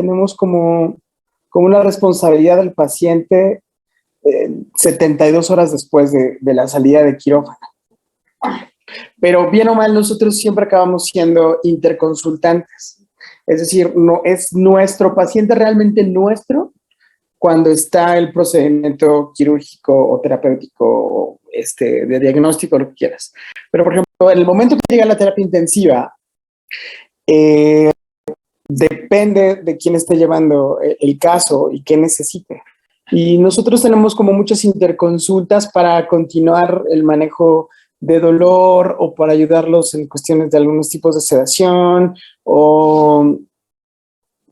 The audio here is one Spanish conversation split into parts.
tenemos como una responsabilidad del paciente 72 horas después de la salida de quirófano. Pero bien o mal, nosotros siempre acabamos siendo interconsultantes. Es decir, no es nuestro paciente realmente nuestro cuando está el procedimiento quirúrgico o terapéutico, de diagnóstico, lo que quieras. Pero, por ejemplo, en el momento que llega la terapia intensiva, depende de quién esté llevando el caso y qué necesite. Y nosotros tenemos como muchas interconsultas para continuar el manejo de dolor o para ayudarlos en cuestiones de algunos tipos de sedación o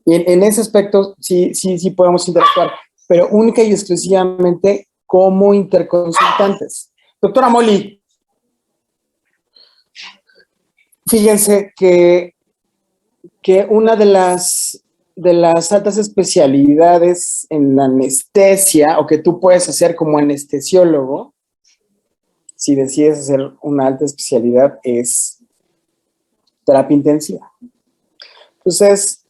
en ese aspecto sí podemos interactuar, pero única y exclusivamente como interconsultantes. Doctora Molly, fíjense que una de las altas especialidades en la anestesia o que tú puedes hacer como anestesiólogo, si decides hacer una alta especialidad, es terapia intensiva. Entonces,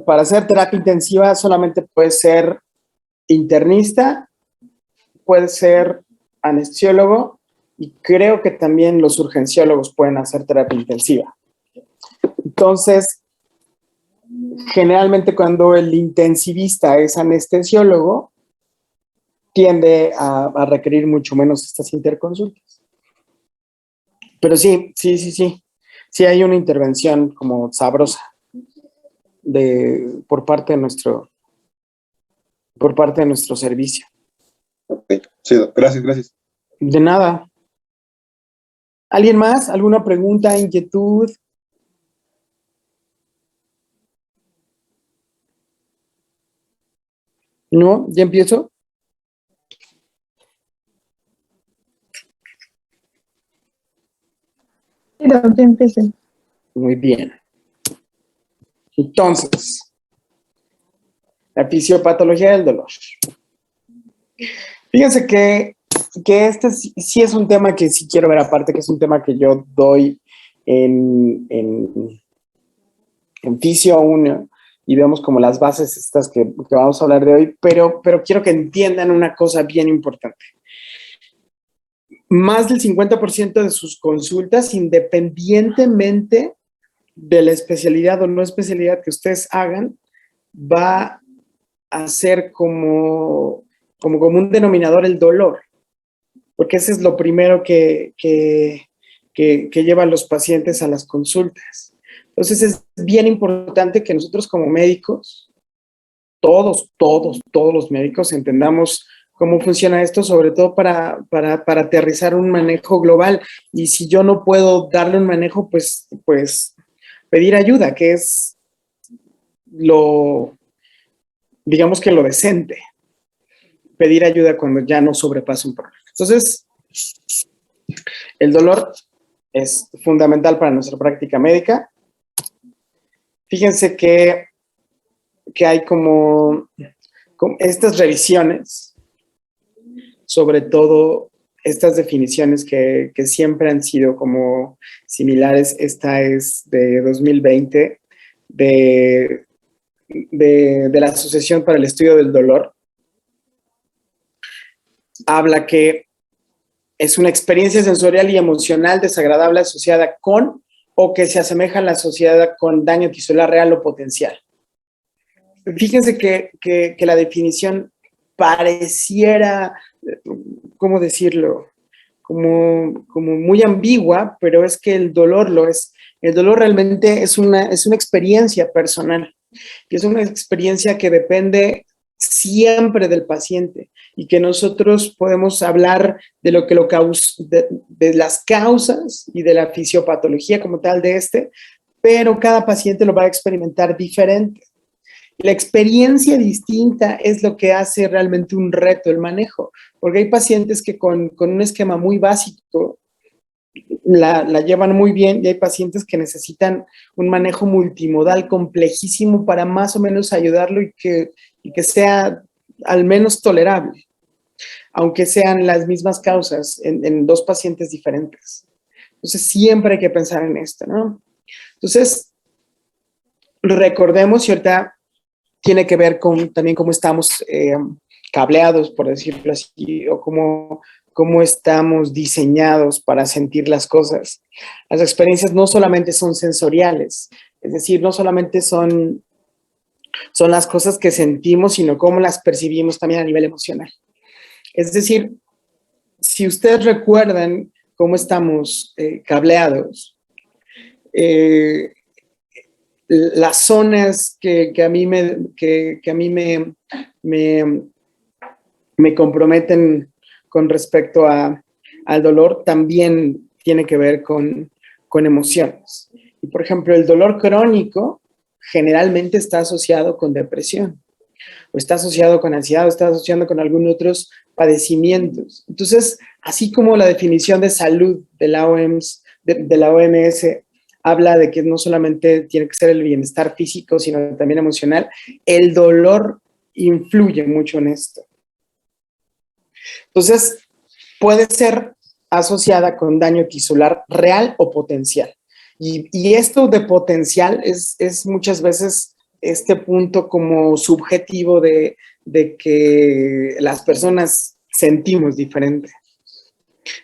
para hacer terapia intensiva solamente puedes ser internista, puedes ser anestesiólogo y creo que también los urgenciólogos pueden hacer terapia intensiva. Entonces, generalmente cuando el intensivista es anestesiólogo, tiende a requerir mucho menos estas interconsultas. Pero sí hay una intervención como sabrosa por parte de nuestro servicio. Okay. Sí, gracias. De nada. ¿Alguien más? ¿Alguna pregunta, inquietud? ¿No? ¿Ya empiezo? Sí, ya empecé. Muy bien. Entonces, la fisiopatología del dolor. Fíjense que este sí es un tema que sí quiero ver aparte, que es un tema que yo doy en Fisio 1 y vemos como las bases estas que vamos a hablar de hoy, pero quiero que entiendan una cosa bien importante. Más del 50% de sus consultas, independientemente de la especialidad o no especialidad que ustedes hagan, va a ser como un denominador el dolor, porque ese es lo primero que lleva a los pacientes a las consultas. Entonces es bien importante que nosotros como médicos, todos los médicos entendamos cómo funciona esto, sobre todo para aterrizar un manejo global. Y si yo no puedo darle un manejo, pues pedir ayuda, que es digamos que lo decente. Pedir ayuda cuando ya no sobrepasa un problema. Entonces, el dolor es fundamental para nuestra práctica médica. Fíjense que hay como estas revisiones, sobre todo estas definiciones que siempre han sido como similares. Esta es de 2020 de la Asociación para el Estudio del Dolor. Habla que es una experiencia sensorial y emocional desagradable asociada con o que se asemeja a la asociada con daño tisular real o potencial. Fíjense que la definición pareciera, ¿cómo decirlo? Como muy ambigua, pero es que el dolor lo es. El dolor realmente es una experiencia personal y es una experiencia que depende siempre del paciente y que nosotros podemos hablar de lo que de las causas y de la fisiopatología como tal de pero cada paciente lo va a experimentar diferente. La experiencia distinta es lo que hace realmente un reto el manejo, porque hay pacientes que con un esquema muy básico la llevan muy bien y hay pacientes que necesitan un manejo multimodal complejísimo para más o menos ayudarlo y que sea al menos tolerable, aunque sean las mismas causas en dos pacientes diferentes. Entonces siempre hay que pensar en esto, ¿no? Entonces, recordemos, y ahorita tiene que ver con también cómo estamos cableados, por decirlo así, o cómo estamos diseñados para sentir las cosas. Las experiencias no solamente son sensoriales, es decir, no solamente son las cosas que sentimos, sino cómo las percibimos también a nivel emocional. Es decir, si ustedes recuerdan cómo estamos cableados, las zonas que a mí me comprometen con respecto al dolor también tiene que ver con emociones. Y por ejemplo, el dolor crónico generalmente está asociado con depresión, o está asociado con ansiedad, o está asociado con algunos otros padecimientos. Entonces, así como la definición de salud de la OMS habla de que no solamente tiene que ser el bienestar físico, sino también emocional, el dolor influye mucho en esto. Entonces, puede ser asociada con daño tisular real o potencial. Y esto de potencial es muchas veces este punto como subjetivo de que las personas sentimos diferente.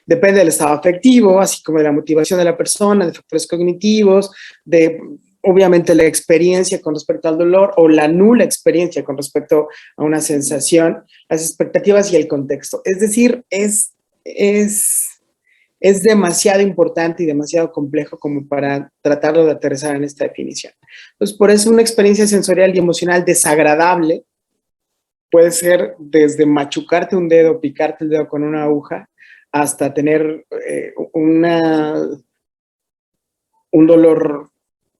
Depende del estado afectivo, así como de la motivación de la persona, de factores cognitivos, de obviamente la experiencia con respecto al dolor o la nula experiencia con respecto a una sensación, las expectativas y el contexto. Es decir, es demasiado importante y demasiado complejo como para tratarlo de aterrizar en esta definición. Entonces, por eso una experiencia sensorial y emocional desagradable puede ser desde machucarte un dedo, picarte el dedo con una aguja, hasta tener un dolor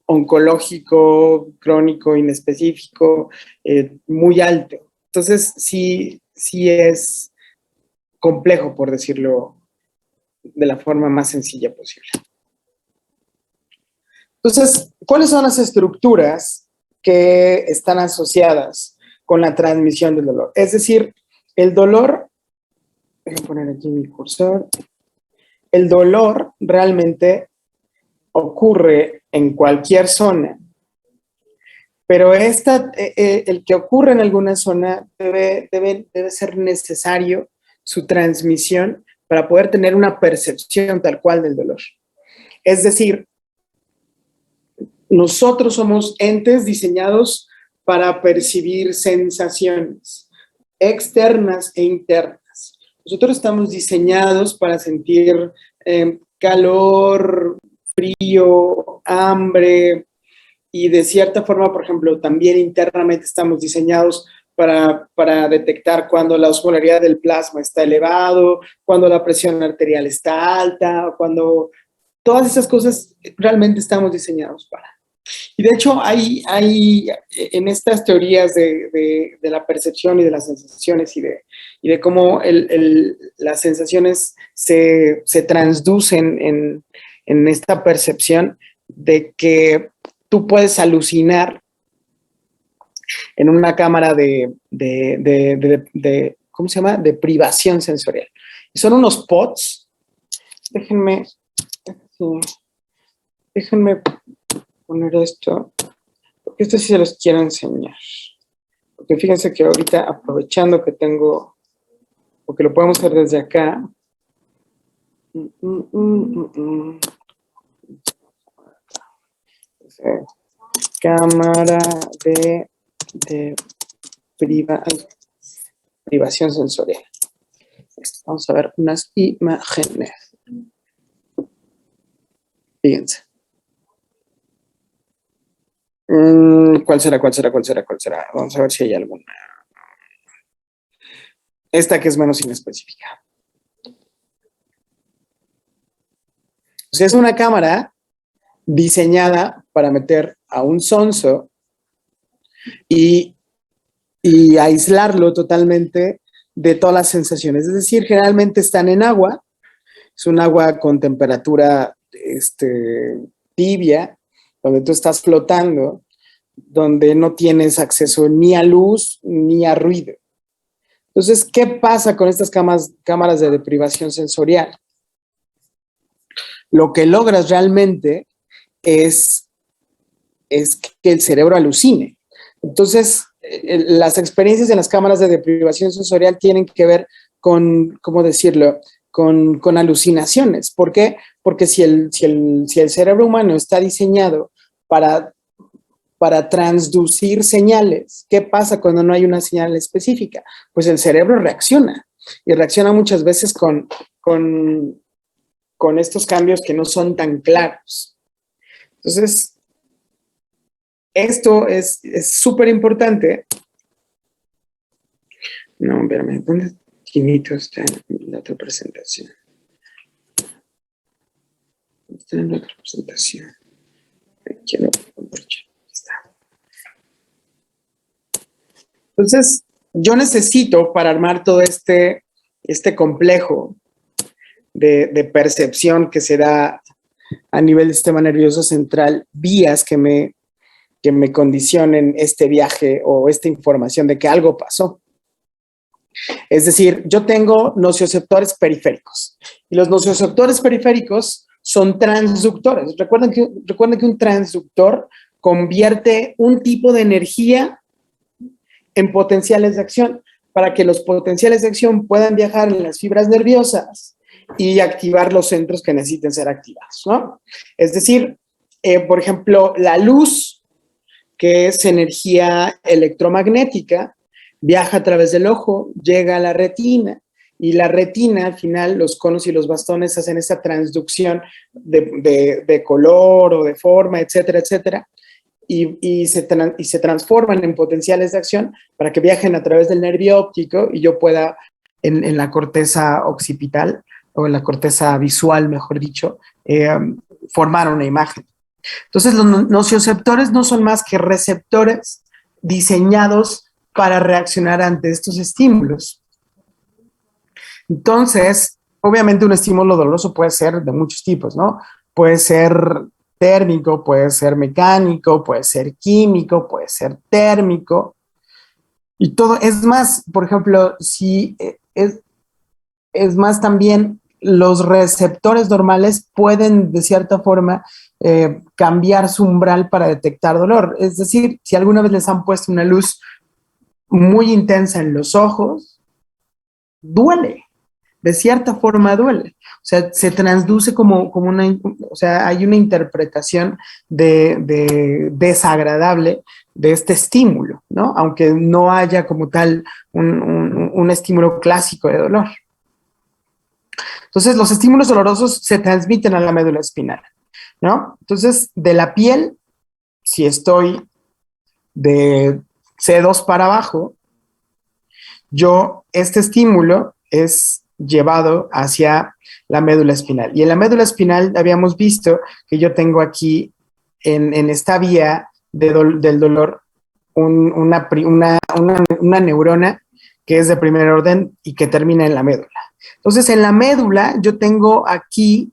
oncológico, crónico, inespecífico, muy alto. Entonces, sí es complejo, por decirlo de la forma más sencilla posible. Entonces, ¿cuáles son las estructuras que están asociadas con la transmisión del dolor? Es decir, el dolor, voy a poner aquí mi cursor, el dolor realmente ocurre en cualquier zona, pero el que ocurre en alguna zona debe ser necesario su transmisión para poder tener una percepción tal cual del dolor. Es decir, nosotros somos entes diseñados para percibir sensaciones externas e internas. Nosotros estamos diseñados para sentir calor, frío, hambre, y de cierta forma, por ejemplo, también internamente estamos diseñados para detectar cuando la osmolaridad del plasma está elevado, cuando la presión arterial está alta, cuando todas esas cosas realmente estamos diseñados para. Y de hecho, hay en estas teorías de la percepción y de las sensaciones y de cómo las sensaciones se transducen en esta percepción de que tú puedes alucinar en una cámara ¿cómo se llama? De privación sensorial. Y son unos pods. Déjenme poner esto, porque esto sí se los quiero enseñar. Porque fíjense que ahorita, aprovechando que tengo, porque lo podemos hacer desde acá. Cámara de privación sensorial. Vamos a ver unas imágenes. Fíjense. ¿Cuál será? Vamos a ver si hay alguna. Esta que es menos inespecífica. O sea, es una cámara diseñada para meter a un sonso y aislarlo totalmente de todas las sensaciones. Es decir, generalmente están en agua. Es un agua con temperatura tibia, donde tú estás flotando, donde no tienes acceso ni a luz ni a ruido. Entonces, ¿qué pasa con estas cámaras de deprivación sensorial? Lo que logras realmente es que el cerebro alucine. Entonces, las experiencias en las cámaras de deprivación sensorial tienen que ver con, ¿cómo decirlo?, con alucinaciones. ¿Por qué? Porque si el cerebro humano está diseñado para transducir señales, ¿qué pasa cuando no hay una señal específica? Pues el cerebro reacciona, y reacciona muchas veces con estos cambios que no son tan claros. Entonces, esto es súper importante. No, espérame, ¿dónde Quinito está en la otra presentación? Está en la otra presentación. Aquí lo está. Entonces, yo necesito, para armar todo este complejo de percepción que se da a nivel del sistema nervioso central, vías que me condicionen este viaje o esta información de que algo pasó. Es decir, yo tengo nocioceptores periféricos, y los nocioceptores periféricos son transductores. Recuerden que un transductor convierte un tipo de energía en potenciales de acción, para que los potenciales de acción puedan viajar en las fibras nerviosas y activar los centros que necesiten ser activados, ¿no? Es decir, por ejemplo, la luz, que es energía electromagnética, viaja a través del ojo, llega a la retina, y la retina, al final, los conos y los bastones hacen esta transducción de color o de forma, etcétera, etcétera, y se transforman en potenciales de acción para que viajen a través del nervio óptico y yo pueda, en la corteza occipital, o en la corteza visual, mejor dicho, formar una imagen. Entonces, los nocioceptores no son más que receptores diseñados para reaccionar ante estos estímulos. Entonces, obviamente un estímulo doloroso puede ser de muchos tipos, ¿no? Puede ser térmico, puede ser mecánico, puede ser químico, puede ser térmico. Y todo, es más, por ejemplo, si es más también los receptores normales pueden de cierta forma cambiar su umbral para detectar dolor. Es decir, si alguna vez les han puesto una luz muy intensa en los ojos, duele. De cierta forma duele. O sea, se transduce como una, o sea, hay una interpretación desagradable de este estímulo, ¿no? Aunque no haya como tal un estímulo clásico de dolor. Entonces, los estímulos dolorosos se transmiten a la médula espinal, ¿no? Entonces, de la piel, si estoy de C2 para abajo, este estímulo es llevado hacia la médula espinal. Y en la médula espinal habíamos visto que yo tengo aquí en esta vía del dolor una neurona que es de primer orden y que termina en la médula. Entonces, en la médula yo tengo aquí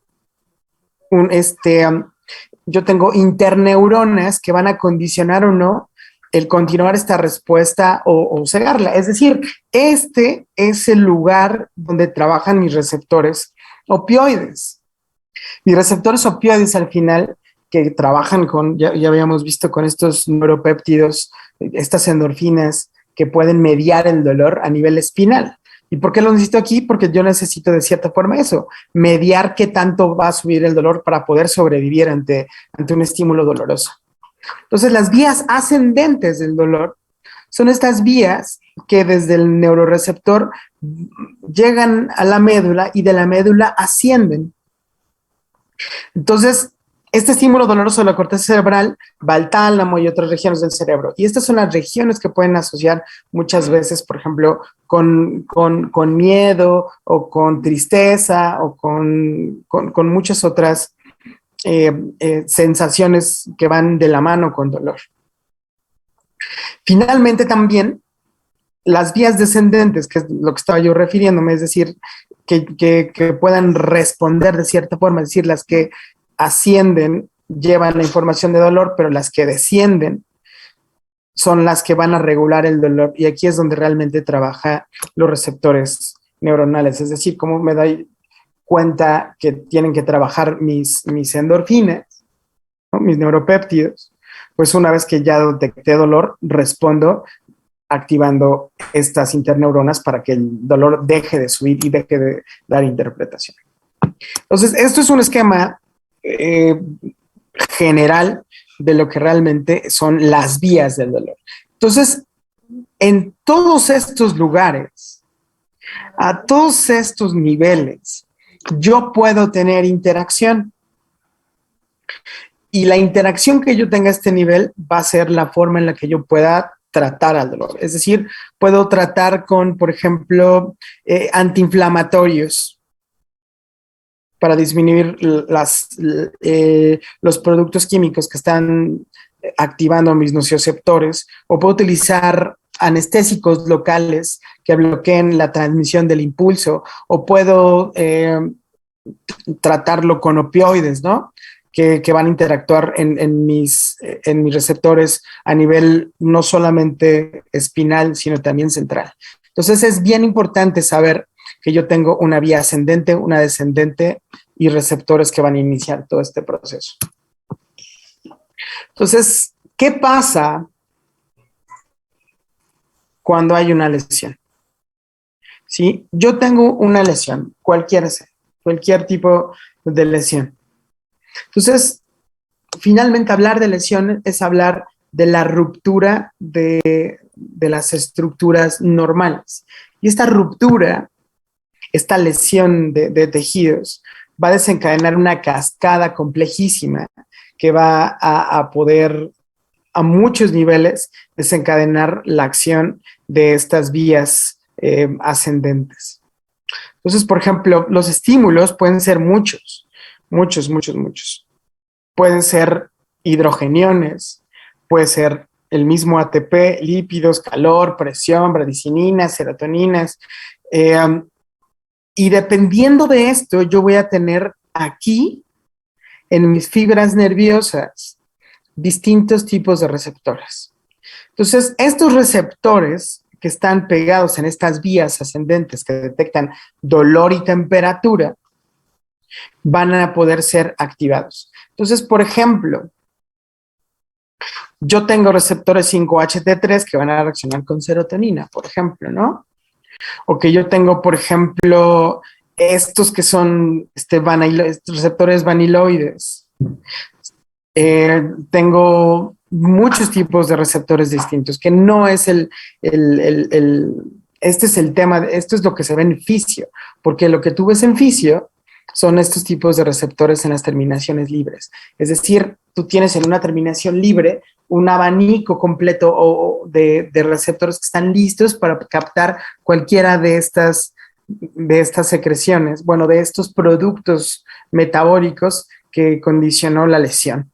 yo tengo interneuronas que van a condicionar o no el continuar esta respuesta o cegarla. Es decir, este es el lugar donde trabajan mis receptores opioides. Mis receptores opioides al final, que trabajan ya habíamos visto con estos neuropéptidos, estas endorfinas que pueden mediar el dolor a nivel espinal. ¿Y por qué lo necesito aquí? Porque yo necesito de cierta forma eso, mediar qué tanto va a subir el dolor para poder sobrevivir ante un estímulo doloroso. Entonces, las vías ascendentes del dolor son estas vías que desde el neuroreceptor llegan a la médula y de la médula ascienden. Entonces, este estímulo doloroso de la corteza cerebral va al tálamo y otras regiones del cerebro. Y estas son las regiones que pueden asociar muchas veces, por ejemplo, con miedo o con tristeza o con muchas otras sensaciones que van de la mano con dolor. Finalmente también las vías descendentes, que es lo que estaba yo refiriéndome, es decir, que puedan responder de cierta forma, es decir, las que ascienden llevan la información de dolor, pero las que descienden son las que van a regular el dolor, y aquí es donde realmente trabaja los receptores neuronales, es decir, cómo me doy cuenta que tienen que trabajar mis endorfinas, ¿no? Mis neuropéptidos, pues una vez que ya detecté dolor, respondo activando estas interneuronas para que el dolor deje de subir y deje de dar interpretación. Entonces, esto es un esquema general de lo que realmente son las vías del dolor. Entonces, en todos estos lugares, a todos estos niveles, yo puedo tener interacción. Y la interacción que yo tenga a este nivel va a ser la forma en la que yo pueda tratar al dolor. Es decir, puedo tratar con, por ejemplo, antiinflamatorios para disminuir los productos químicos que están activando mis nocioceptores, o puedo utilizar anestésicos locales que bloqueen la transmisión del impulso, o puedo tratarlo con opioides, ¿no? Que van a interactuar en mis receptores a nivel no solamente espinal, sino también central. Entonces es bien importante saber que yo tengo una vía ascendente, una descendente y receptores que van a iniciar todo este proceso. Entonces, ¿qué pasa cuando hay una lesión? ¿Sí? Yo tengo una lesión, cualquier tipo de lesión. Entonces, finalmente hablar de lesiones es hablar de la ruptura de las estructuras normales. Y esta ruptura, esta lesión de tejidos, va a desencadenar una cascada complejísima que va a poder, a muchos niveles, desencadenar la acción de estas vías ascendentes. Entonces, por ejemplo, los estímulos pueden ser muchos. Pueden ser hidrogeniones, puede ser el mismo ATP, lípidos, calor, presión, bradicininas, serotoninas. Y dependiendo de esto, yo voy a tener aquí, en mis fibras nerviosas, distintos tipos de receptores. Entonces, estos receptores que están pegados en estas vías ascendentes que detectan dolor y temperatura, van a poder ser activados. Entonces, por ejemplo, yo tengo receptores 5-HT3 que van a reaccionar con serotonina, por ejemplo, ¿no? O que yo tengo, por ejemplo, estos que son receptores vaniloides. Tengo muchos tipos de receptores distintos, que no es este es el tema, esto es lo que se ve en fisio, porque lo que tú ves en fisio son estos tipos de receptores en las terminaciones libres. Es decir, tú tienes en una terminación libre un abanico completo de receptores que están listos para captar cualquiera de estas secreciones, bueno, de estos productos metabólicos que condicionó la lesión.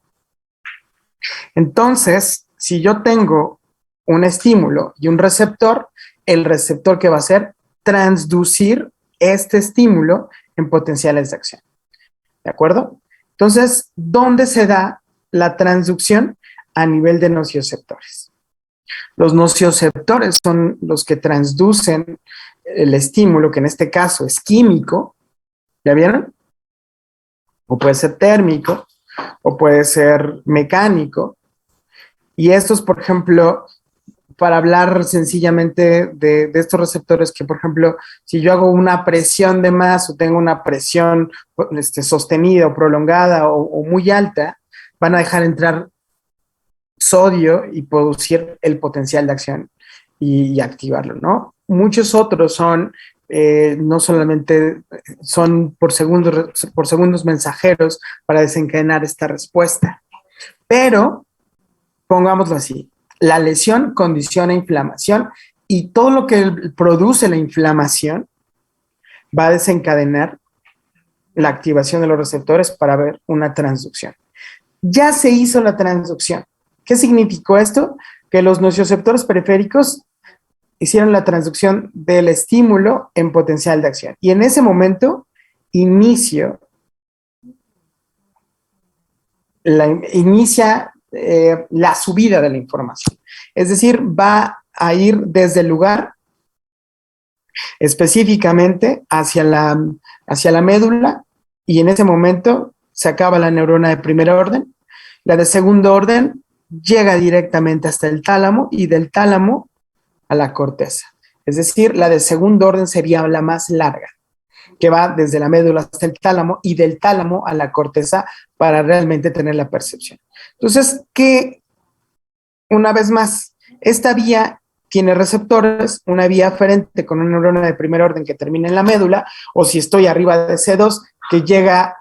Entonces, si yo tengo un estímulo y un receptor, el receptor que va a hacer, transducir este estímulo en potenciales de acción. ¿De acuerdo? Entonces, ¿dónde se da la transducción? A nivel de nocioceptores. Los nocioceptores son los que transducen el estímulo, que en este caso es químico, ¿ya vieron? O puede ser térmico, o puede ser mecánico. Y estos, por ejemplo, para hablar sencillamente de estos receptores que, por ejemplo, si yo hago una presión de más o tengo una presión sostenida o prolongada o muy alta, van a dejar entrar sodio y producir el potencial de acción y activarlo, ¿no? Muchos otros son, no solamente son por segundos mensajeros para desencadenar esta respuesta, pero pongámoslo así, la lesión condiciona inflamación y todo lo que produce la inflamación va a desencadenar la activación de los receptores para ver una transducción. Ya se hizo la transducción. ¿Qué significó esto? Que los nocioceptores periféricos hicieron la transducción del estímulo en potencial de acción. Y en ese momento inicia la subida de la información. Es decir, va a ir desde el lugar específicamente hacia la médula, y en ese momento se acaba la neurona de primer orden. La de segundo orden llega directamente hasta el tálamo, y del tálamo a la corteza. Es decir, la de segundo orden sería la más larga, que va desde la médula hasta el tálamo y del tálamo a la corteza para realmente tener la percepción. Entonces, que una vez más, esta vía tiene receptores, una vía aferente con una neurona de primer orden que termina en la médula, o si estoy arriba de C2, que llega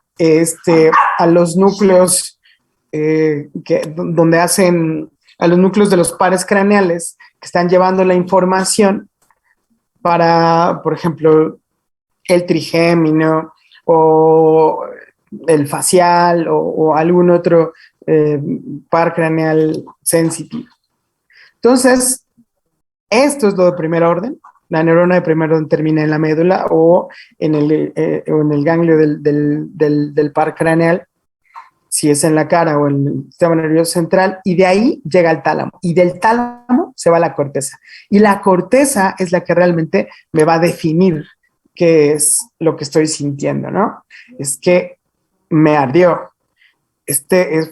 a los núcleos donde hacen, a los núcleos de los pares craneales que están llevando la información para, por ejemplo, el trigémino o el facial o algún otro par craneal sensitivo. Entonces, esto es lo de primer orden. La neurona de primer orden termina en la médula o en el ganglio del par craneal, si es en la cara o en el sistema nervioso central, y de ahí llega al tálamo. Y del tálamo se va a la corteza. Y la corteza es la que realmente me va a definir qué es lo que estoy sintiendo, ¿no? Es que me ardió.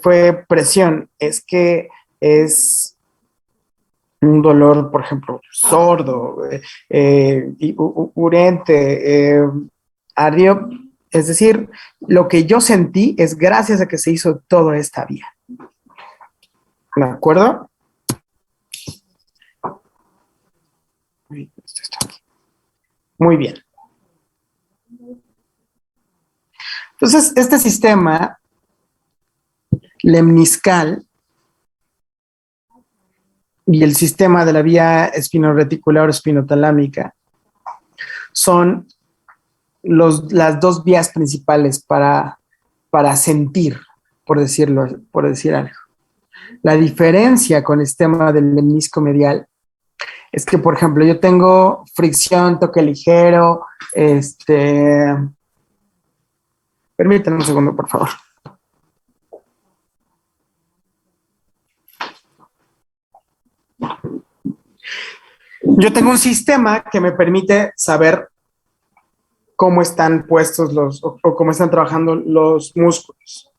Fue presión. Es que es un dolor, por ejemplo, sordo, urente, ardió. Es decir, lo que yo sentí es gracias a que se hizo toda esta vía. ¿De acuerdo? Muy bien. Entonces, este sistema lemniscal y el sistema de la vía espinoreticular o espinotalámica son las dos vías principales para sentir, por decir algo. La diferencia con el sistema del lemnisco medial es que, por ejemplo, yo tengo fricción, toque ligero, permítanme un segundo, por favor. Yo tengo un sistema que me permite saber cómo están puestos o cómo están trabajando los músculos,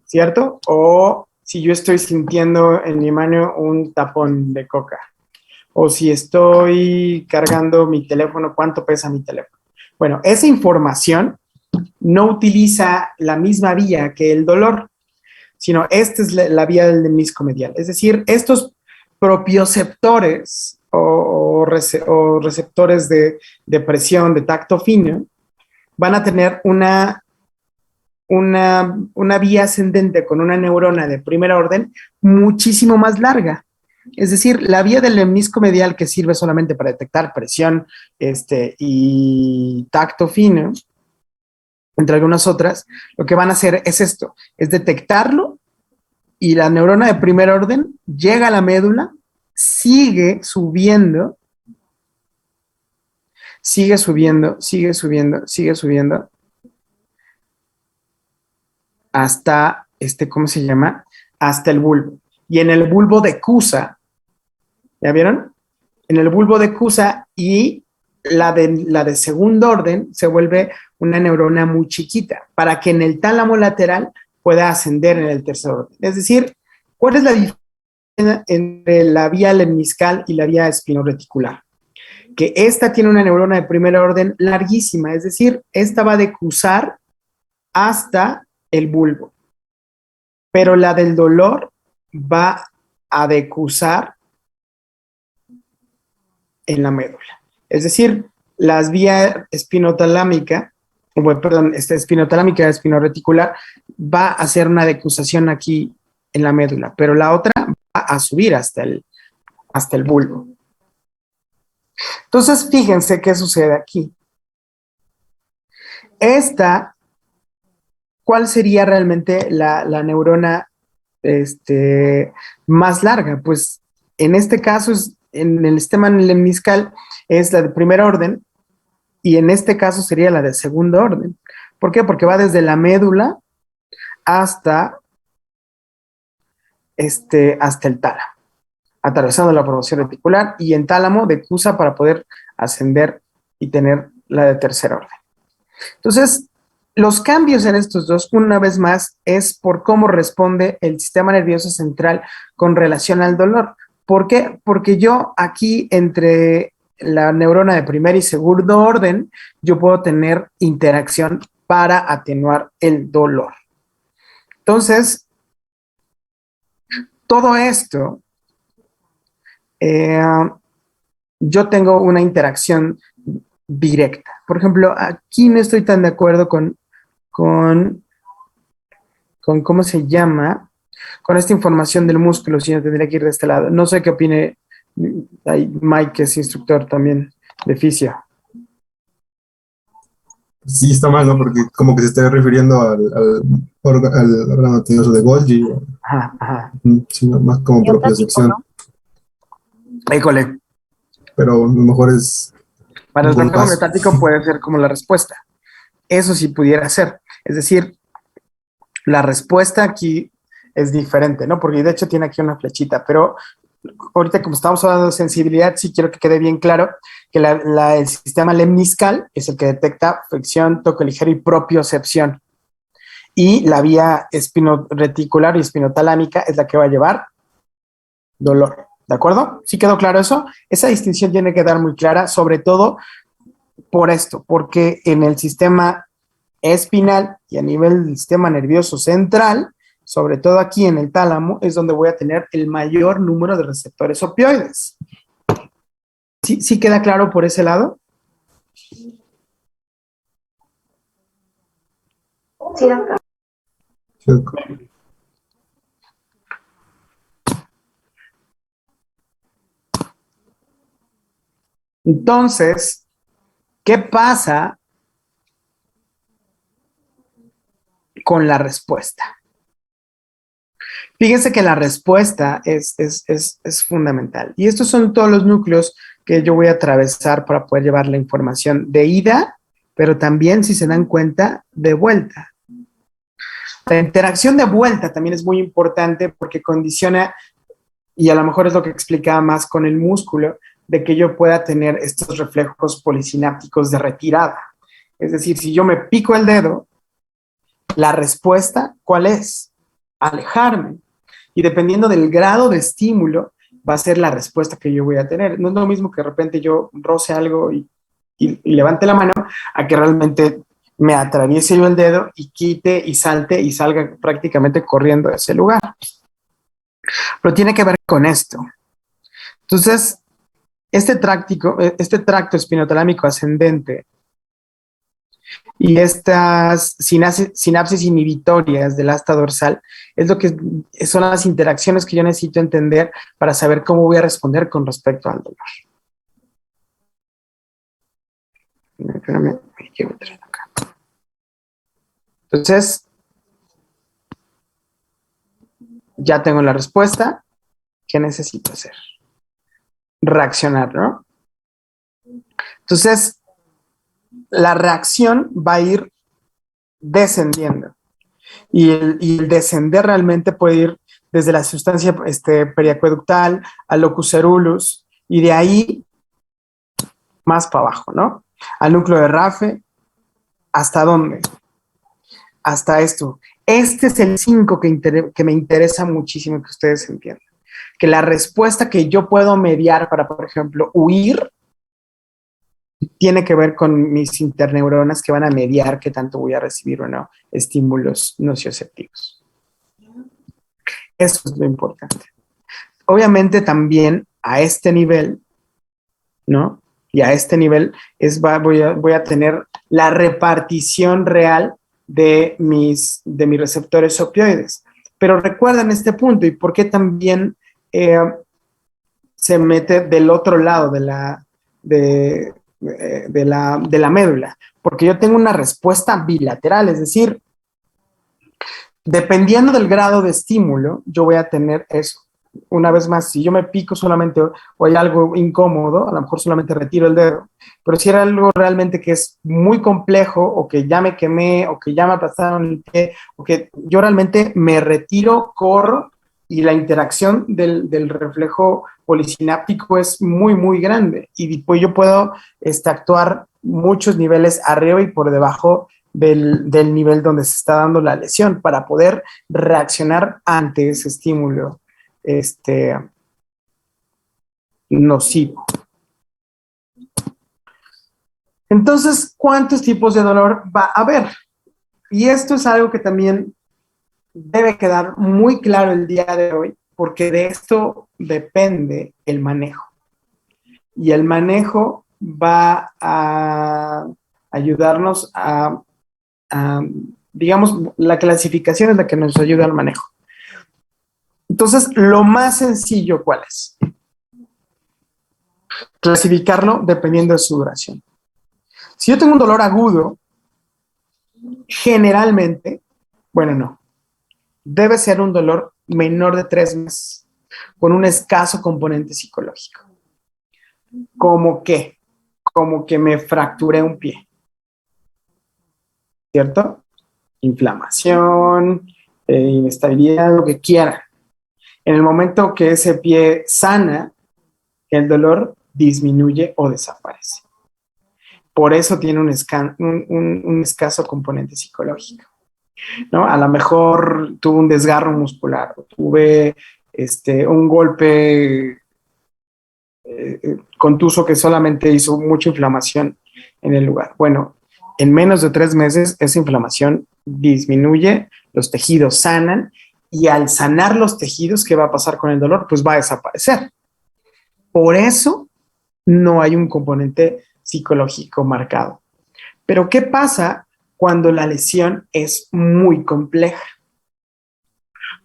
¿cierto? O si yo estoy sintiendo en mi mano un tapón de coca, o si estoy cargando mi teléfono, cuánto pesa mi teléfono. Bueno, esa información no utiliza la misma vía que el dolor, sino esta es la vía del lemnisco medial. Es decir, estos propioceptores o receptores de presión, de tacto fino, van a tener una vía ascendente con una neurona de primer orden muchísimo más larga. Es decir, la vía del lemnisco medial, que sirve solamente para detectar presión y tacto fino, entre algunas otras, lo que van a hacer es esto, es detectarlo, y la neurona de primer orden llega a la médula, sigue subiendo hasta, ¿cómo se llama? Hasta el bulbo. Y en el bulbo decusa, ¿ya vieron? En el bulbo decusa, y la de segundo orden se vuelve una neurona muy chiquita para que en el tálamo lateral pueda ascender en el tercer orden. Es decir, ¿cuál es la diferencia entre la vía lemniscal y la vía espinoreticular? Que esta tiene una neurona de primer orden larguísima, es decir, esta va a decusar hasta el bulbo, pero la del dolor va a decusar en la médula. Es decir, las vías espinotalámica, espinotalámica y espinoreticular va a hacer una decusación aquí en la médula, pero la otra va a subir hasta el bulbo. Entonces, fíjense qué sucede aquí. ¿Cuál sería realmente la neurona más larga? Pues en este caso, en el sistema lemniscal, es la de primer orden, y en este caso sería la de segundo orden. ¿Por qué? Porque va desde la médula hasta el tálamo, atravesando la formación reticular, y en tálamo decusa para poder ascender y tener la de tercer orden. Entonces, los cambios en estos dos, una vez más, es por cómo responde el sistema nervioso central con relación al dolor. ¿Por qué? Porque yo aquí entre la neurona de primer y segundo orden, yo puedo tener interacción para atenuar el dolor. Entonces, todo esto, eh, yo tengo una interacción directa. Por ejemplo, aquí no estoy tan de acuerdo con ¿cómo se llama? Con esta información del músculo, si no tendría que ir de este lado. No sé qué opine Mike, que es instructor también de fisio. Sí, está mal, ¿no? Porque como que se está refiriendo al órgano tenoso de Golgi, Ajá, ajá. sino más como propiocepción. École. Pero a lo mejor es Para un el buen reflejo paso. miotático puede ser como la respuesta. Eso sí pudiera ser. Es decir, la respuesta aquí es diferente, ¿no? Porque de hecho tiene aquí una flechita, pero ahorita como estamos hablando de sensibilidad, sí quiero que quede bien claro que el sistema lemniscal es el que detecta fricción, toque ligero y propiocepción. Y la vía espino-reticular y espinotalámica es la que va a llevar dolor. ¿De acuerdo? ¿Sí quedó claro eso? Esa distinción tiene que quedar muy clara, sobre todo por esto, porque en el sistema espinal y a nivel del sistema nervioso central, sobre todo aquí en el tálamo, es donde voy a tener el mayor número de receptores opioides. ¿Sí queda claro por ese lado? Sí, doctor. Entonces, ¿qué pasa con la respuesta? Fíjense que la respuesta es fundamental. Y estos son todos los núcleos que yo voy a atravesar para poder llevar la información de ida, pero también, si se dan cuenta, de vuelta. La interacción de vuelta también es muy importante porque condiciona, y a lo mejor es lo que explicaba más con el músculo, de que yo pueda tener estos reflejos polisinápticos de retirada. Es decir, si yo me pico el dedo, la respuesta, ¿cuál es? Alejarme. Y dependiendo del grado de estímulo, va a ser la respuesta que yo voy a tener. No es lo mismo que de repente yo roce algo y levante la mano a que realmente me atraviese yo el dedo y quite y salte y salga prácticamente corriendo de ese lugar. Pero tiene que ver con esto. Entonces, este tracto espinotalámico ascendente y estas sinapsis inhibitorias del asta dorsal es lo que son las interacciones que yo necesito entender para saber cómo voy a responder con respecto al dolor. Espérame, me quiero traer acá. Entonces, ya tengo la respuesta. ¿Qué necesito hacer? Reaccionar, ¿no? Entonces, la reacción va a ir descendiendo. Y el descender realmente puede ir desde la sustancia periacueductal al locus cerulus y de ahí más para abajo, ¿no? Al núcleo de Rafe, ¿hasta dónde? Hasta esto. Este es el 5 que me interesa muchísimo que ustedes entiendan. Que la respuesta que yo puedo mediar para, por ejemplo, huir, tiene que ver con mis interneuronas que van a mediar qué tanto voy a recibir o no estímulos nocioceptivos. Eso es lo importante. Obviamente también a este nivel, ¿no? Y a este nivel voy a tener la repartición real de mis receptores opioides. Pero recuerden este punto y por qué también se mete del otro lado de la médula. Porque yo tengo una respuesta bilateral, es decir, dependiendo del grado de estímulo, yo voy a tener eso. Una vez más, si yo me pico solamente o hay algo incómodo, a lo mejor solamente retiro el dedo. Pero si era algo realmente que es muy complejo o que ya me quemé o que ya me aplastaron el pie o que yo realmente me retiro, corro y la interacción del reflejo polisináptico es muy, muy grande. Y pues yo puedo actuar muchos niveles arriba y por debajo del nivel donde se está dando la lesión para poder reaccionar ante ese estímulo nocivo. Entonces, ¿cuántos tipos de dolor va a haber? Y esto es algo que también debe quedar muy claro el día de hoy, porque de esto depende el manejo. Y el manejo va a ayudarnos digamos, la clasificación es la que nos ayuda al manejo. Entonces, lo más sencillo, ¿cuál es? Clasificarlo dependiendo de su duración. Si yo tengo un dolor agudo, generalmente, bueno, no, debe ser un dolor menor de 3 meses, con un escaso componente psicológico. ¿Cómo qué? Como que me fracturé un pie, ¿cierto? Inflamación, inestabilidad, lo que quiera. En el momento que ese pie sana, el dolor disminuye o desaparece. Por eso tiene un escaso componente psicológico, ¿no? A lo mejor tuve un desgarro muscular, o tuve un golpe contuso que solamente hizo mucha inflamación en el lugar. Bueno, en menos de 3 meses esa inflamación disminuye, los tejidos sanan y al sanar los tejidos, ¿qué va a pasar con el dolor? Pues va a desaparecer. Por eso no hay un componente psicológico marcado. Pero ¿qué pasa cuando la lesión es muy compleja?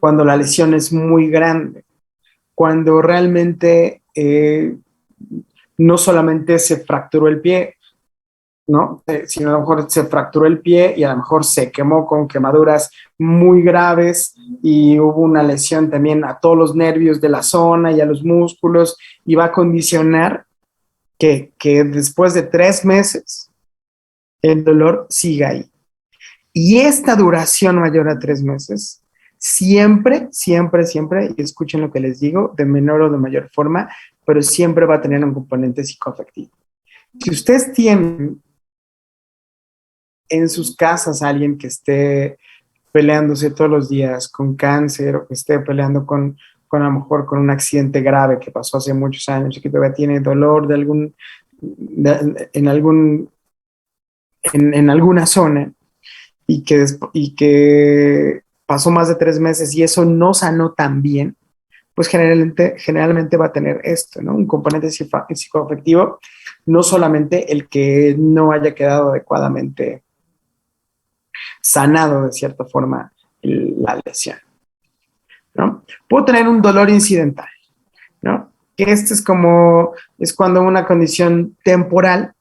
Cuando la lesión es muy grande, cuando realmente no solamente se fracturó el pie, ¿no? Sino a lo mejor se fracturó el pie y a lo mejor se quemó con quemaduras muy graves y hubo una lesión también a todos los nervios de la zona y a los músculos y va a condicionar que después de 3 meses el dolor siga ahí. Y esta duración mayor a 3 meses, siempre, siempre, siempre, y escuchen lo que les digo, de menor o de mayor forma, pero siempre va a tener un componente psicoafectivo. Si ustedes tienen en sus casas a alguien que esté peleándose todos los días con cáncer o que esté peleando a lo mejor con un accidente grave que pasó hace muchos años y que todavía tiene dolor en alguna zona y que pasó más de 3 meses y eso no sanó tan bien, pues generalmente va a tener esto, ¿no? Un componente psicoafectivo, no solamente el que no haya quedado adecuadamente sanado de cierta forma la lesión, ¿no? Puedo tener un dolor incidental, ¿no? Que es cuando una condición temporal,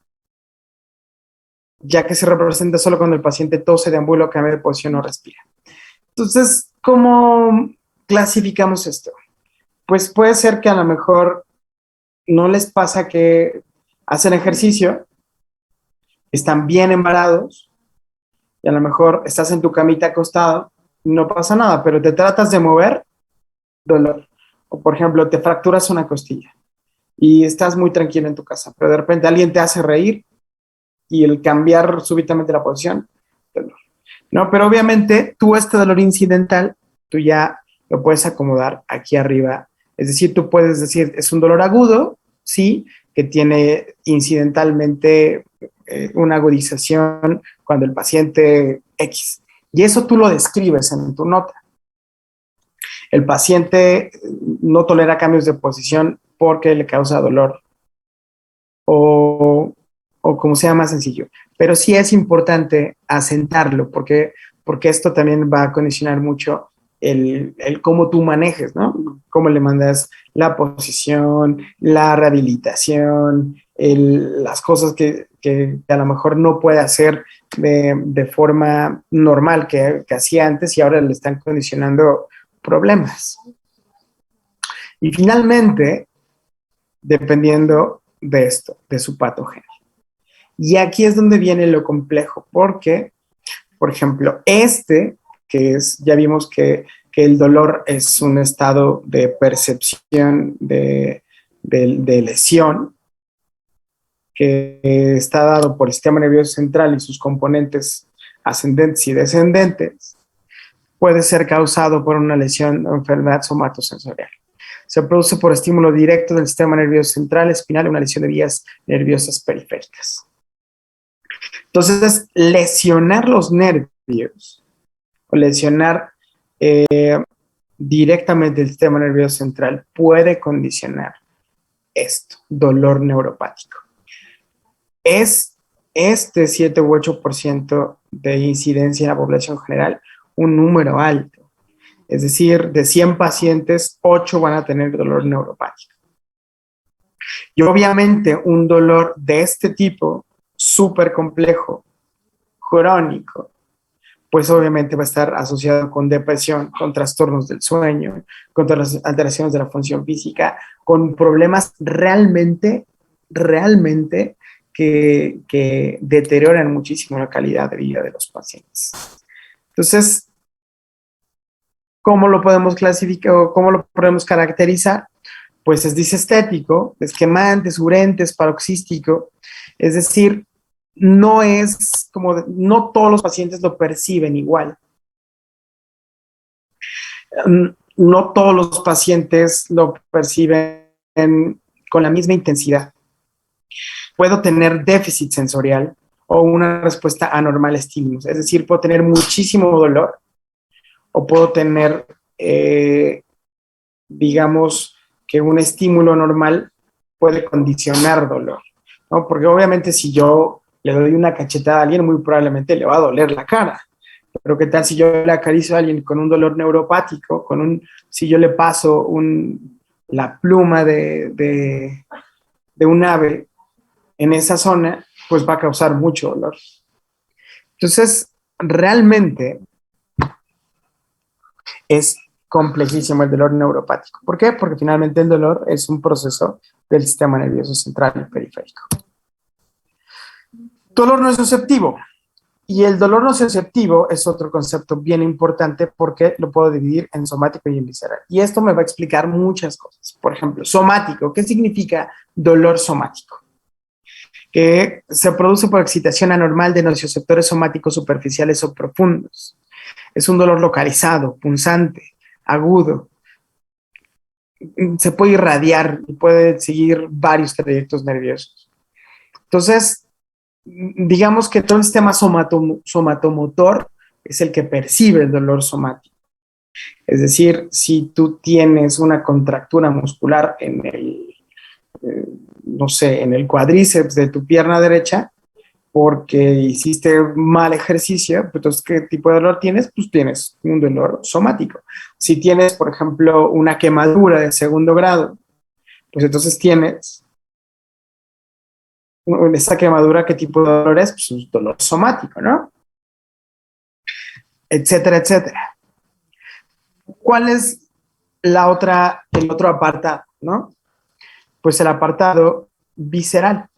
ya que se representa solo cuando el paciente tose, deambula, cambia de posición o respira. Entonces, ¿cómo clasificamos esto? Pues puede ser que a lo mejor no les pasa que hacen ejercicio, están bien embarados y a lo mejor estás en tu camita acostado, no pasa nada, pero te tratas de mover, dolor. O por ejemplo, te fracturas una costilla y estás muy tranquilo en tu casa, pero de repente alguien te hace reír y el cambiar súbitamente la posición, dolor. ¿No? Pero obviamente tú este dolor incidental, tú ya lo puedes acomodar aquí arriba. Es decir, tú puedes decir, es un dolor agudo, sí, que tiene incidentalmente una agudización cuando el paciente X. Y eso tú lo describes en tu nota. El paciente no tolera cambios de posición porque le causa dolor o como sea más sencillo. Pero sí es importante asentarlo porque esto también va a condicionar mucho el cómo tú manejes, ¿no? Cómo le mandas la posición, la rehabilitación, las cosas que a lo mejor no puede hacer de forma normal que hacía antes y ahora le están condicionando problemas. Y finalmente, dependiendo de esto, de su patogenia. Y aquí es donde viene lo complejo, porque, por ejemplo, ya vimos que el dolor es un estado de percepción de lesión que está dado por el sistema nervioso central y sus componentes ascendentes y descendentes, puede ser causado por una lesión o enfermedad somatosensorial. Se produce por estímulo directo del sistema nervioso central, espinal, una lesión de vías nerviosas periféricas. Entonces, lesionar los nervios o lesionar directamente el sistema nervioso central puede condicionar esto, dolor neuropático. Es este 7 u 8% de incidencia en la población general un número alto. Es decir, de 100 pacientes, 8 van a tener dolor neuropático. Y obviamente un dolor de este tipo, súper complejo, crónico, pues obviamente va a estar asociado con depresión, con trastornos del sueño, con las alteraciones de la función física, con problemas realmente que deterioran muchísimo la calidad de vida de los pacientes. Entonces, ¿cómo lo podemos clasificar o cómo lo podemos caracterizar? Pues es disestético, es quemante, es urente, es paroxístico, es decir, no todos los pacientes lo perciben igual. No todos los pacientes lo perciben con la misma intensidad. Puedo tener déficit sensorial o una respuesta anormal a estímulos, es decir, puedo tener muchísimo dolor o puedo tener, digamos, que un estímulo normal puede condicionar dolor, ¿no? Porque obviamente si yo le doy una cachetada a alguien, muy probablemente le va a doler la cara. Pero ¿qué tal si yo le acaricio a alguien con un dolor neuropático, si yo le paso la pluma de un ave en esa zona, pues va a causar mucho dolor. Entonces, realmente es complejísimo el dolor neuropático. ¿Por qué? Porque finalmente el dolor es un proceso del sistema nervioso central y periférico. Dolor nociceptivo. Y el dolor nociceptivo es otro concepto bien importante porque lo puedo dividir en somático y en visceral. Y esto me va a explicar muchas cosas. Por ejemplo, somático. ¿Qué significa dolor somático? Que se produce por excitación anormal de nocioceptores somáticos superficiales o profundos. Es un dolor localizado, punzante, agudo. Se puede irradiar y puede seguir varios trayectos nerviosos. Entonces, digamos que todo el sistema somatomotor es el que percibe el dolor somático. Es decir, si tú tienes una contractura muscular en el cuádriceps de tu pierna derecha, porque hiciste mal ejercicio, pues entonces, ¿qué tipo de dolor tienes? Pues tienes un dolor somático. Si tienes, por ejemplo, una quemadura de 2º grado, pues entonces tienes esa quemadura, ¿qué tipo de dolor es? Pues un dolor somático, ¿no? Etcétera, etcétera. ¿Cuál es el otro apartado, no? Pues el apartado visceral.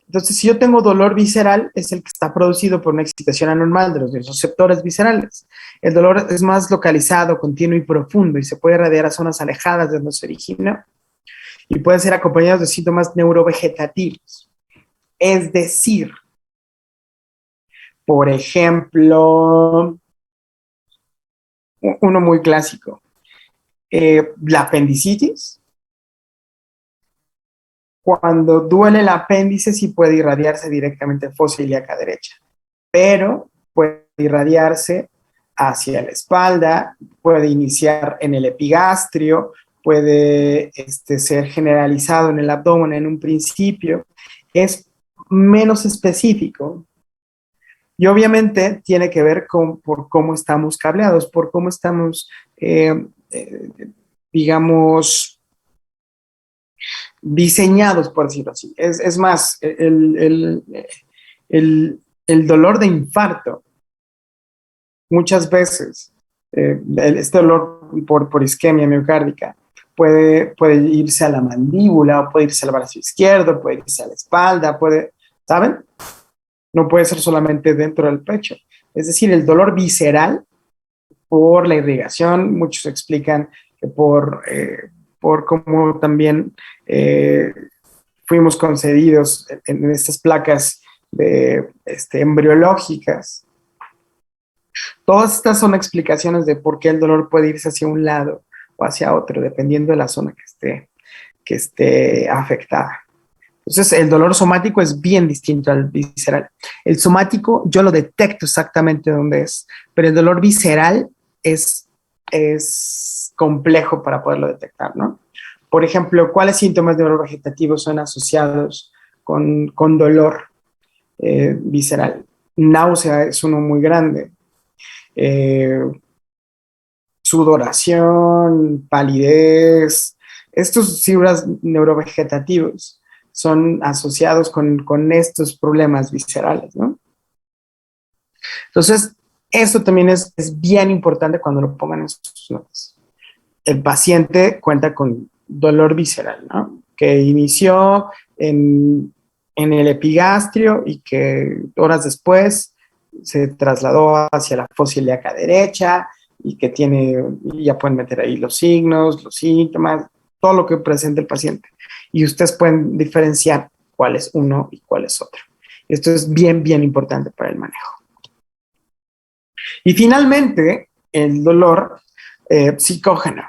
Entonces, si yo tengo dolor visceral, es el que está producido por una excitación anormal de los receptores viscerales. El dolor es más localizado, continuo y profundo y se puede irradiar a zonas alejadas de donde se origina y puede ser acompañado de síntomas neurovegetativos. Es decir, por ejemplo, uno muy clásico, la apendicitis. Cuando duele el apéndice sí puede irradiarse directamente fosa ilíaca derecha, pero puede irradiarse hacia la espalda, puede iniciar en el epigastrio, puede ser generalizado en el abdomen en un principio. Es menos específico y obviamente tiene que ver por cómo estamos cableados, por cómo estamos, digamos, diseñados, por decirlo así. Es más, el dolor de infarto, muchas veces, este dolor por isquemia miocárdica, puede irse a la mandíbula, o puede irse al brazo izquierdo, puede irse a la espalda, ¿saben? No puede ser solamente dentro del pecho. Es decir, el dolor visceral por la irrigación, muchos explican que por cómo también fuimos concebidos en estas placas embriológicas. Todas estas son explicaciones de por qué el dolor puede irse hacia un lado o hacia otro, dependiendo de la zona que esté afectada. Entonces, el dolor somático es bien distinto al visceral. El somático yo lo detecto exactamente dónde es, pero el dolor visceral es complejo para poderlo detectar, ¿no? Por ejemplo, ¿cuáles síntomas neurovegetativos son asociados con dolor visceral? Náusea es uno muy grande. Sudoración, palidez, estos fibras neurovegetativos son asociados con estos problemas viscerales, ¿no? Entonces, esto también es bien importante cuando lo pongan en sus notas. El paciente cuenta con dolor visceral, ¿no? Que inició en el epigastrio y que horas después se trasladó hacia la fosa ilíaca derecha y que ya pueden meter ahí los signos, los síntomas, todo lo que presenta el paciente. Y ustedes pueden diferenciar cuál es uno y cuál es otro. Esto es bien, bien importante para el manejo. Y finalmente, el dolor psicógeno.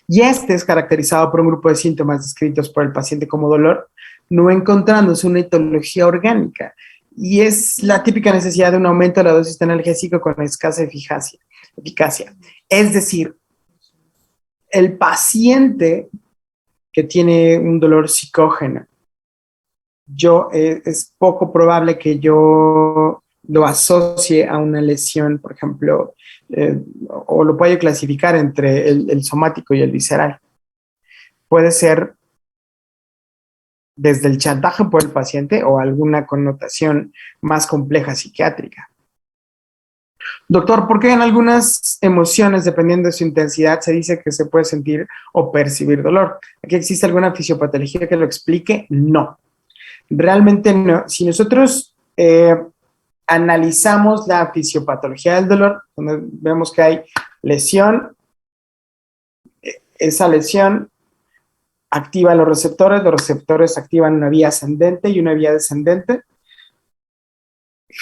Y este es caracterizado por un grupo de síntomas descritos por el paciente como dolor, no encontrándose una etiología orgánica. Y es la típica necesidad de un aumento de la dosis de analgésico con escasa eficacia. Es decir, el paciente que tiene un dolor psicógeno, es poco probable que yo lo asocie a una lesión, por ejemplo, o lo puedo clasificar entre el somático y el visceral. Puede ser desde el chantaje por el paciente o alguna connotación más compleja psiquiátrica. Doctor, ¿por qué en algunas emociones, dependiendo de su intensidad, se dice que se puede sentir o percibir dolor? ¿Aquí existe alguna fisiopatología que lo explique? No. Realmente no. Si nosotros analizamos la fisiopatología del dolor, donde vemos que hay lesión, esa lesión activa los receptores activan una vía ascendente y una vía descendente.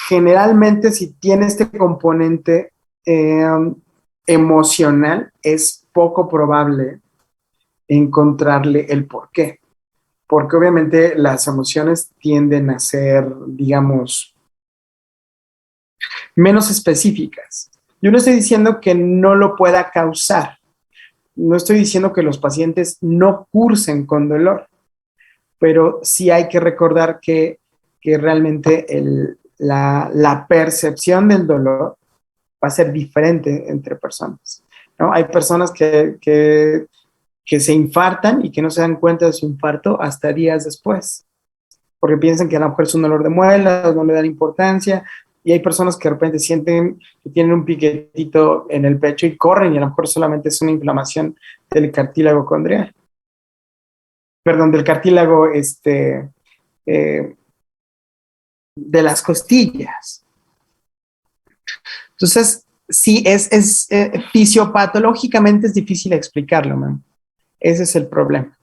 Generalmente, si tiene este componente emocional, es poco probable encontrarle el porqué. Porque obviamente las emociones tienden a ser, digamos, menos específicas. Yo no estoy diciendo que no lo pueda causar. No estoy diciendo que los pacientes no cursen con dolor, pero sí hay que recordar que realmente la percepción del dolor va a ser diferente entre personas, ¿no? Hay personas que se infartan y que no se dan cuenta de su infarto hasta días después, porque piensan que a lo mejor es un dolor de muelas, no le dan importancia, y hay personas que de repente sienten que tienen un piquetito en el pecho y corren, y a lo mejor solamente es una inflamación del cartílago condrial. Perdón, del cartílago de las costillas. Entonces, sí, fisiopatológicamente es difícil explicarlo, man. Ese es el problema.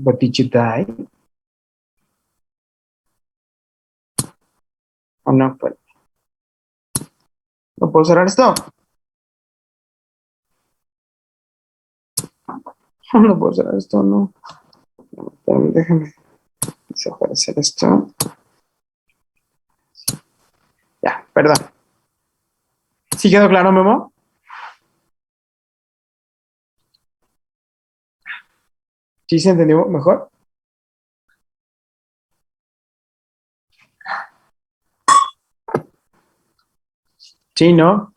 But did you die? ¿O no? Pues, ¿no puedo cerrar esto? No puedo cerrar esto, no. Déjame desaparecer esto. Ya, perdón. ¿Sí quedó claro, Memo? ¿Sí se entendió mejor? Sí, ¿no?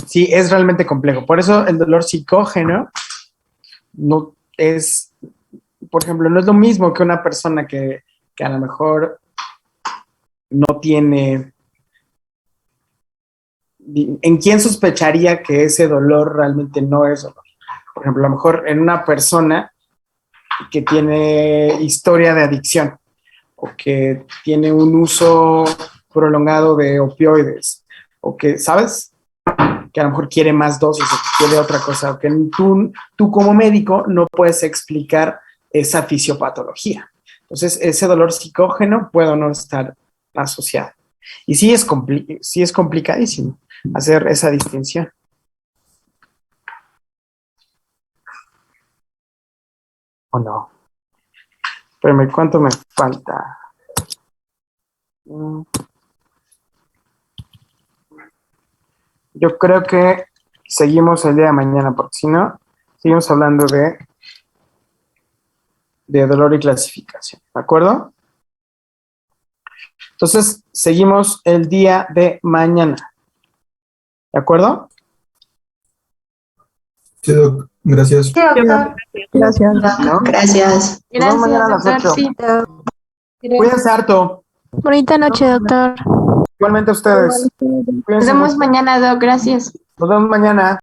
Sí, es realmente complejo. Por eso el dolor psicógeno no es, por ejemplo, no es lo mismo que una persona que a lo mejor no tiene. ¿En quién sospecharía que ese dolor realmente no es dolor? Por ejemplo, a lo mejor en una persona que tiene historia de adicción o que tiene un uso prolongado de opioides o que, ¿sabes? que a lo mejor quiere más dosis o que quiere otra cosa, o que tú como médico no puedes explicar esa fisiopatología. Entonces, ese dolor psicógeno puede o no estar asociado. Y sí es complicadísimo hacer esa distinción. ¿O no? Espérame, ¿cuánto me falta? Yo creo que seguimos el día de mañana, porque si no, seguimos hablando de dolor y clasificación, ¿de acuerdo? Entonces, seguimos el día de mañana, ¿de acuerdo? Sí, doc, gracias. Sí, doctor. Gracias. ¿No? Gracias. Nos vemos mañana a las Gracias, 8. doctor. Sí. Cuídense harto. Bonita noche, doctor. Igualmente a ustedes. Nos Cuídense vemos mucho. mañana, doc. Gracias. Nos vemos mañana.